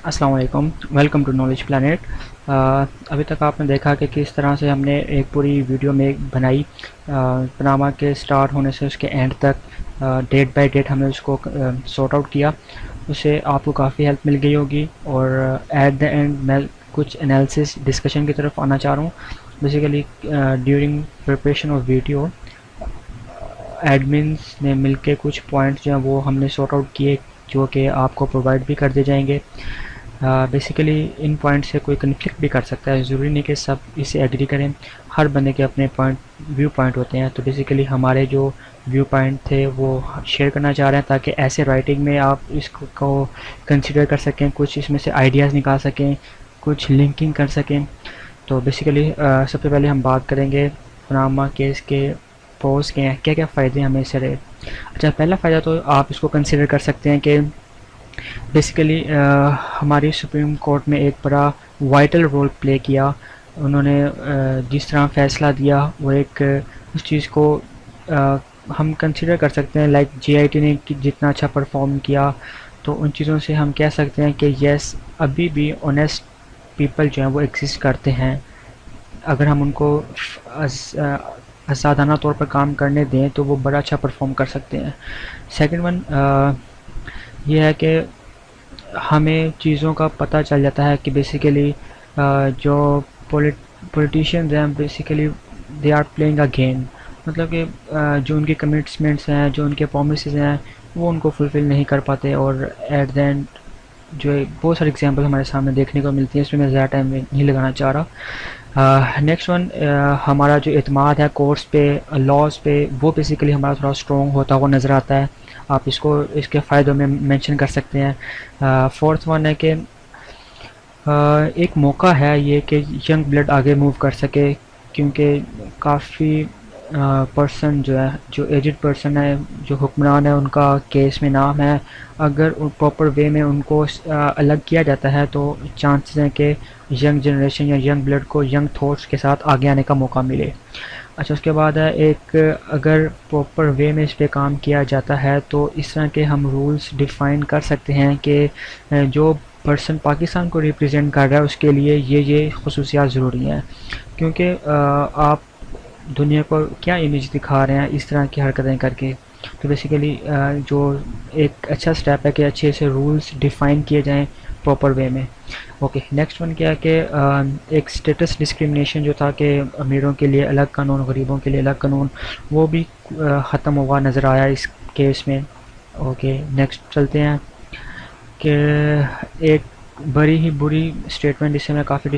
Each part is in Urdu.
السلام علیکم، ویلکم ٹو نالج پلانٹ۔ ابھی تک آپ نے دیکھا کہ کس طرح سے ہم نے ایک پوری ویڈیو میں بنائی، پاناما کے سٹارٹ ہونے سے اس کے اینڈ تک ڈیٹ بائی ڈیٹ ہم نے اس کو سورٹ آؤٹ کیا۔ اس سے آپ کو کافی ہیلپ مل گئی ہوگی، اور ایٹ دا اینڈ میں کچھ انالیسس ڈسکشن کی طرف آنا چاہ رہا ہوں۔ Basically during preparation of video admins نے مل کے کچھ پوائنٹس جو ہیں وہ ہم نے سورٹ آؤٹ کیے، جو کہ آپ کو پرووائڈ بھی کر دیے جائیں گے۔ بیسیکلی ان پوائنٹ سے کوئی کنفلکٹ بھی کر سکتا ہے، ضروری نہیں کہ سب اسے ایگری کریں، ہر بندے کے اپنے ویو پوائنٹ ہوتے ہیں۔ تو بیسیکلی ہمارے جو ویو پوائنٹ تھے وہ شیئر کرنا چاہ رہے ہیں، تاکہ ایسے رائٹنگ میں آپ اس کو کنسیڈر کر سکیں، کچھ اس میں سے آئیڈیاز نکال سکیں، کچھ لنکنگ کر سکیں۔ تو بیسیکلی سب سے پہلے ہم بات کریں گے پاناما کیس کے پوز کے ہیں، کیا کیا فائدے ہمیں اس سے رہے۔ اچھا، پہلا فائدہ تو آپ اس کو کنسیڈر کر سکتے ہیں کہ بیسیکلی ہماری سپریم کورٹ میں ایک بڑا وائٹل رول پلے کیا۔ انہوں نے جس طرح فیصلہ دیا وہ ایک اس چیز کو ہم کنسیڈر کر سکتے ہیں، لائک جے آئی ٹی نے جتنا اچھا پرفارم کیا، تو ان چیزوں سے ہم کہہ سکتے ہیں کہ یس، ابھی بھی آنیسٹ پیپل جو ہیں وہ ایگزسٹ کرتے ہیں۔ اگر ہم ان کو آزادانہ طور پر کام کرنے دیں تو وہ بڑا اچھا پرفارم کر سکتے ہیں۔ سیکنڈ ون یہ ہے کہ ہمیں چیزوں کا پتہ چل جاتا ہے کہ بیسیکلی جو پولیٹیشینز ہیں basically they are playing a game, مطلب کہ جو ان کی کمٹمنٹس ہیں، جو ان کے پرومسز ہیں، وہ ان کو فلفل نہیں کر پاتے، اور ایٹ دا اینڈ جو بہت ساری ایگزامپل ہمارے سامنے دیکھنے کو ملتی ہیں، اس میں میں زیادہ ٹائم نہیں لگانا چاہ رہا۔ نیکسٹ ون، ہمارا جو اعتماد ہے کورٹس پہ، لاز پہ، وہ بیسیکلی ہمارا تھوڑا اسٹرانگ ہوتا ہوا نظر آتا ہے۔ آپ اس کو اس کے فائدوں میں مینشن کر سکتے ہیں۔ فورتھ ون ہے کہ ایک موقع ہے یہ کہ ینگ بلڈ آگے موو کر سکے، کیونکہ کافی پرسن جو ہے، جو ایجڈ پرسن ہے، جو حکمران ہے، ان کا کیس میں نام ہے۔ اگر پراپر وے میں ان کو الگ کیا جاتا ہے تو چانسز ہیں کہ ینگ جنریشن یا ینگ بلڈ کو ینگ تھاٹس کے ساتھ آگے آنے کا موقع ملے۔ اچھا، اس کے بعد ہے ایک، اگر پراپر وے میں اس پہ کام کیا جاتا ہے تو اس طرح کے ہم رولز ڈیفائن کر سکتے ہیں کہ جو پرسن پاکستان کو ریپرزینٹ کر رہا ہے اس کے لیے یہ خصوصیات ضروری ہیں، کیونکہ آپ دنیا کو کیا امیج دکھا رہے ہیں اس طرح کی حرکتیں کر کے۔ تو بیسیکلی جو ایک اچھا سٹیپ ہے کہ اچھے سے رولز ڈیفائن کیے جائیں پراپر وے میں۔ اوکے، نیکسٹ ون کیا ہے کہ ایک سٹیٹس ڈسکرمنیشن جو تھا کہ امیروں کے لیے الگ قانون، غریبوں کے لیے الگ قانون، وہ بھی ختم ہوا نظر آیا اس کیس میں۔ اوکے، نیکسٹ چلتے ہیں کہ ایک بڑی ہی بری اسٹیٹمنٹ جس سے میں کافی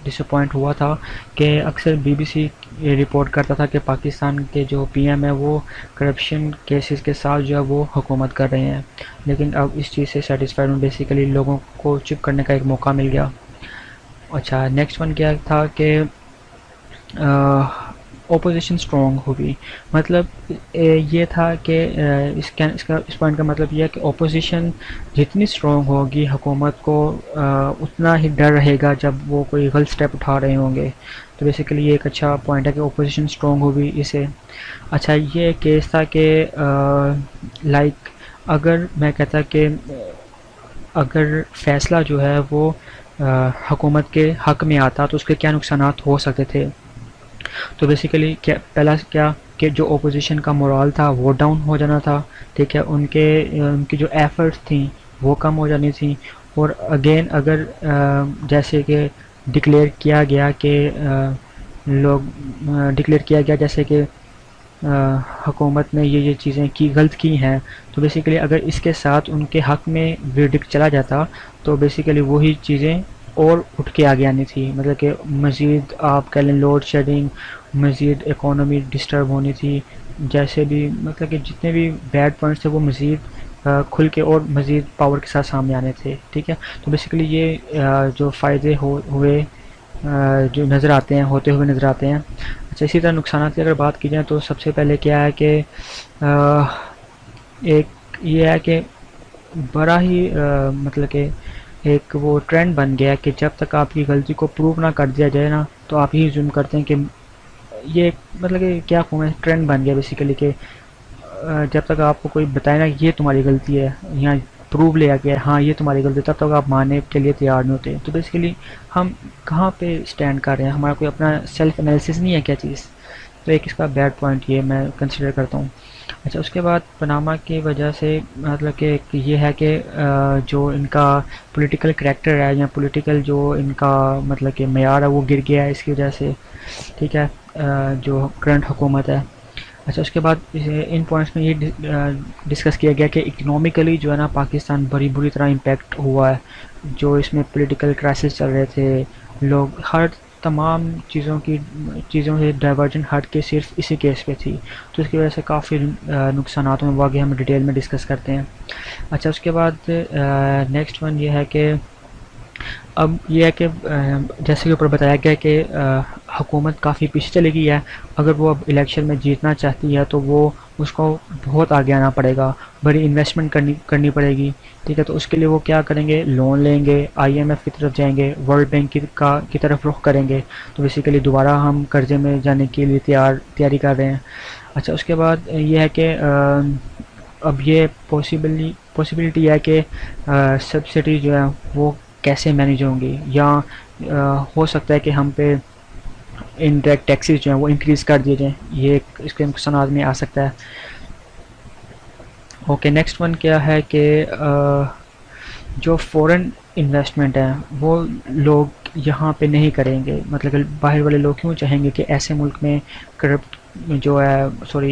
ڈسپوائنٹ ہوا تھا، کہ اکثر بی بی سی رپورٹ کرتا تھا کہ پاکستان کے جو پی ایم ہے وہ کرپشن کیسز کے ساتھ جو ہے وہ حکومت کر رہے ہیں، لیکن اب اس چیز سے سیٹسفائیڈ ہوں، بیسیکلی لوگوں کو چپ کرنے کا ایک موقع مل گیا۔ اچھا، نیکسٹ ون کیا تھا کہ اپوزیشن اسٹرانگ ہوگی، مطلب یہ تھا کہ اس پوائنٹ کا مطلب یہ ہے کہ اپوزیشن جتنی اسٹرانگ ہوگی حکومت کو اتنا ہی ڈر رہے گا جب وہ کوئی غلط اسٹیپ اٹھا رہے ہوں گے۔ تو بیسیکلی یہ ایک اچھا پوائنٹ ہے کہ اپوزیشن اسٹرانگ ہوگی اسے۔ اچھا، یہ کیس تھا کہ لائک اگر میں کہتا کہ اگر فیصلہ جو ہے وہ حکومت کے حق میں آتا تو اس کے کیا نقصانات ہو سکتے تھے۔ تو بیسیکلی پہلا کیا کہ جو اپوزیشن کا مورال تھا وہ ڈاؤن ہو جانا تھا، ٹھیک ہے، ان کی جو ایفرٹس تھیں وہ کم ہو جانی تھیں، اور اگین اگر جیسے کہ ڈکلیئر کیا گیا کہ جیسے کہ حکومت نے یہ چیزیں غلط کی ہیں، تو بیسیکلی اگر اس کے ساتھ ان کے حق میں ورڈکٹ چلا جاتا تو بیسیکلی وہی چیزیں اور اٹھ کے آگے آنی تھی، مطلب کہ مزید آپ کہہ لیں لوڈ شیڈنگ، مزید اکانومی ڈسٹرب ہونی تھی، جیسے بھی مطلب کہ جتنے بھی بیڈ پوائنٹس تھے وہ مزید کھل کے اور مزید پاور کے ساتھ سامنے آنے تھے، ٹھیک ہے۔ تو بیسیکلی یہ جو فائدے ہوئے جو نظر آتے ہیں، ہوتے ہوئے نظر آتے ہیں۔ اچھا، اسی طرح نقصانات کی اگر بات کی جائے تو سب سے پہلے کیا ہے کہ ایک یہ ہے کہ بڑا ہی مطلب کہ ایک وہ ٹرینڈ بن گیا ہے کہ جب تک آپ کی غلطی کو پروو نہ کر دیا جائے نا تو آپ ہی زوم کرتے ہیں کہ یہ مطلب کہ کیا کہوں میں، ٹرینڈ بن گیا بیسیکلی کہ جب تک آپ کو کوئی بتائے نا یہ تمہاری غلطی ہے، یہاں پروو لیا گیا ہے ہاں یہ تمہاری غلطی، تب تک آپ ماننے کے لیے تیار نہیں ہوتے. تو بیسیکلی ہم کہاں پہ اسٹینڈ کر رہے ہیں، ہمارا کوئی اپنا سیلف انالیسس نہیں ہے کیا چیز. تو ایک اس کا بیڈ پوائنٹ یہ میں کنسیڈر کرتا ہوں. اچھا اس کے بعد پناما کی وجہ سے مطلب کہ یہ ہے کہ جو ان کا پولیٹیکل کریکٹر ہے یا پولیٹیکل جو ان کا مطلب کہ معیار ہے وہ گر گیا ہے اس کی وجہ سے. ٹھیک ہے، جو کرنٹ حکومت ہے. اچھا اس کے بعد ان پوائنٹس میں یہ ڈسکس کیا گیا کہ اکنامکلی جو ہے نا پاکستان بڑی بری طرح امپیکٹ ہوا ہے. جو اس میں پولیٹیکل کرائسس چل رہے تھے، لوگ ہر تمام چیزوں سے ڈائیورجن ہٹ کے صرف اسی کیس پہ تھی. تو اس کی وجہ سے کافی نقصانات ہوئے، وہ آگے ہم ڈیٹیل میں ڈسکس کرتے ہیں. اچھا اس کے بعد نیکسٹ ون یہ ہے کہ اب یہ ہے کہ جیسے کہ اوپر بتایا گیا کہ حکومت کافی پیچھے چلی گئی ہے. اگر وہ اب الیکشن میں جیتنا چاہتی ہے تو وہ اس کو بہت آگے آنا پڑے گا، بڑی انویسٹمنٹ کرنی پڑے گی. ٹھیک ہے، تو اس کے لیے وہ کیا کریں گے، لون لیں گے، آئی ایم ایف کی طرف جائیں گے، ورلڈ بینک کی طرف رخ کریں گے. تو بیسیکلی دوبارہ ہم قرضے میں جانے کے لیے تیاری کر رہے ہیں. اچھا اس کے بعد یہ ہے کہ اب یہ پاسبلٹی ہے کہ سبسڈی جو ہے وہ کیسے مینیج ہوں گی، یا ہو سکتا ہے کہ ہم پہ انڈائریکٹ ٹیکسز جو ہیں وہ انکریز کر دیے جائیں. یہ اس کے نقصانات میں آ سکتا ہے. اوکے نیکسٹ ون کیا ہے کہ جو فورن انویسٹمنٹ ہے وہ لوگ یہاں پہ نہیں کریں گے. مطلب کہ باہر والے لوگ کیوں چاہیں گے کہ ایسے ملک میں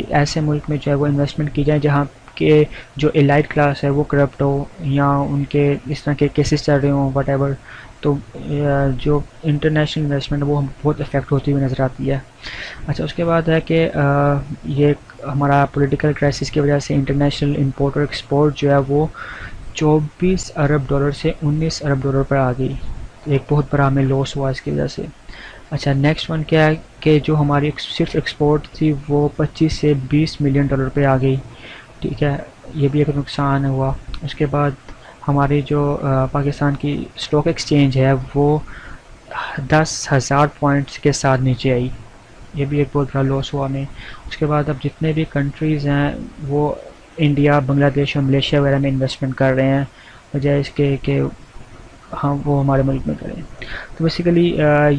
ایسے ملک میں جو ہے وہ انویسٹمنٹ کی جائے جہاں کہ جو ایلائٹ کلاس ہے وہ کرپٹ ہو، یا ان کے اس طرح کے کیسز چل رہے ہوں واٹ ایور. تو جو انٹرنیشنل انویسٹمنٹ وہ بہت افیکٹ ہوتی ہوئی نظر آتی ہے. اچھا اس کے بعد ہے کہ یہ ہمارا پولیٹیکل کرائسس کی وجہ سے انٹرنیشنل امپورٹ اور ایکسپورٹ جو ہے وہ 24 ارب ڈالر سے 19 ارب ڈالر پر آ گئی. ایک بہت بڑا ہمیں لاس ہوا اس کی وجہ سے. اچھا نیکسٹ ون کیا ہے کہ جو ہماری صرف ایکسپورٹ تھی وہ 25 سے 20 ملین ڈالر پہ آ گئی. ٹھیک ہے، یہ بھی ایک نقصان ہوا. اس کے بعد ہماری جو پاکستان کی اسٹاک ایکسچینج ہے وہ 10,000 پوائنٹس کے ساتھ نیچے آئی. یہ بھی ایک بہت بڑا لاس ہوا ہمیں. اس کے بعد اب جتنے بھی کنٹریز ہیں وہ انڈیا، بنگلہ دیش اور ملیشیا وغیرہ میں انویسٹمنٹ کر رہے ہیں بجائے اس کے کہ ہم وہ ہمارے ملک میں کریں. تو بیسیکلی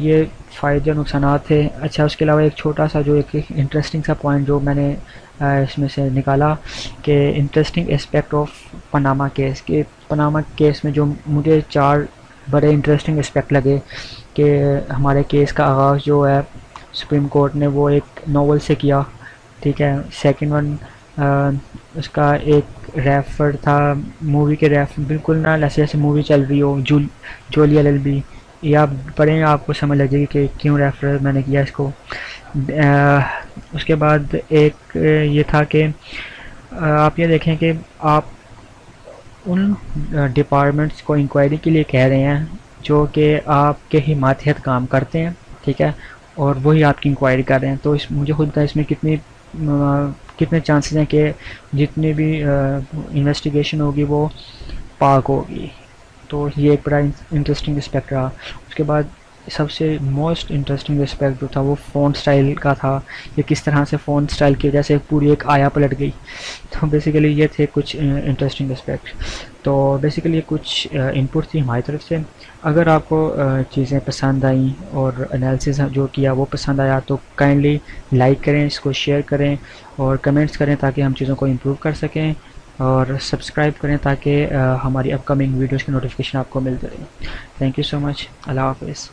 یہ فائدے اور نقصانات تھے. اچھا اس کے علاوہ ایک چھوٹا سا جو ایک انٹرسٹنگ سا پوائنٹ جو میں نے اس میں سے نکالا کہ interesting aspect of Panama case. کہ پناما کیس میں جو مجھے 4 بڑے انٹرسٹنگ اسپیکٹ لگے کہ ہمارے کیس کا آغاز جو ہے سپریم کورٹ نے وہ ایک ناول سے کیا. ٹھیک ہے، سیکنڈ ون اس کا ایک ریفر تھا مووی کے بالکل نہ جیسے مووی چل رہی ہو جولی ایل ایل بی، یہ آپ پڑھیں آپ کو سمجھ لگ جائے گی کہ کیوں ریفر میں نے کیا اس کو. اس کے بعد ایک یہ تھا کہ آپ یہ دیکھیں کہ آپ ان ڈپارٹمنٹس کو انکوائری کے لیے کہہ رہے ہیں جو کہ آپ کے ہی ماتحت کام کرتے ہیں. ٹھیک ہے، اور وہی آپ کی انکوائری کر رہے ہیں. تو مجھے خود کا اس میں کتنے چانسز ہیں کہ جتنی بھی انویسٹیگیشن ہوگی وہ پاک ہوگی. تو یہ ایک بڑا انٹرسٹنگ اسپیکٹ رہا. اس کے بعد سب سے موسٹ انٹرسٹنگ اسپیکٹ جو تھا وہ فون سٹائل کا تھا. یہ کس طرح سے فون سٹائل کی وجہ سے پوری ایک آیا پلٹ گئی. تو بیسیکلی یہ تھے کچھ انٹرسٹنگ اسپیکٹ. تو بیسیکلی کچھ انپٹ تھی ہماری طرف سے. اگر آپ کو چیزیں پسند آئیں اور انالیسز جو کیا وہ پسند آیا تو کائنڈلی لائک کریں، اس کو شیئر کریں اور کمنٹس کریں تاکہ ہم چیزوں کو امپروو کر سکیں، اور سبسکرائب کریں تاکہ ہماری اپ کمنگ ویڈیوز کی نوٹیفیکیشن آپ کو ملتے رہے. تھینک یو سو مچ. اللہ حافظ.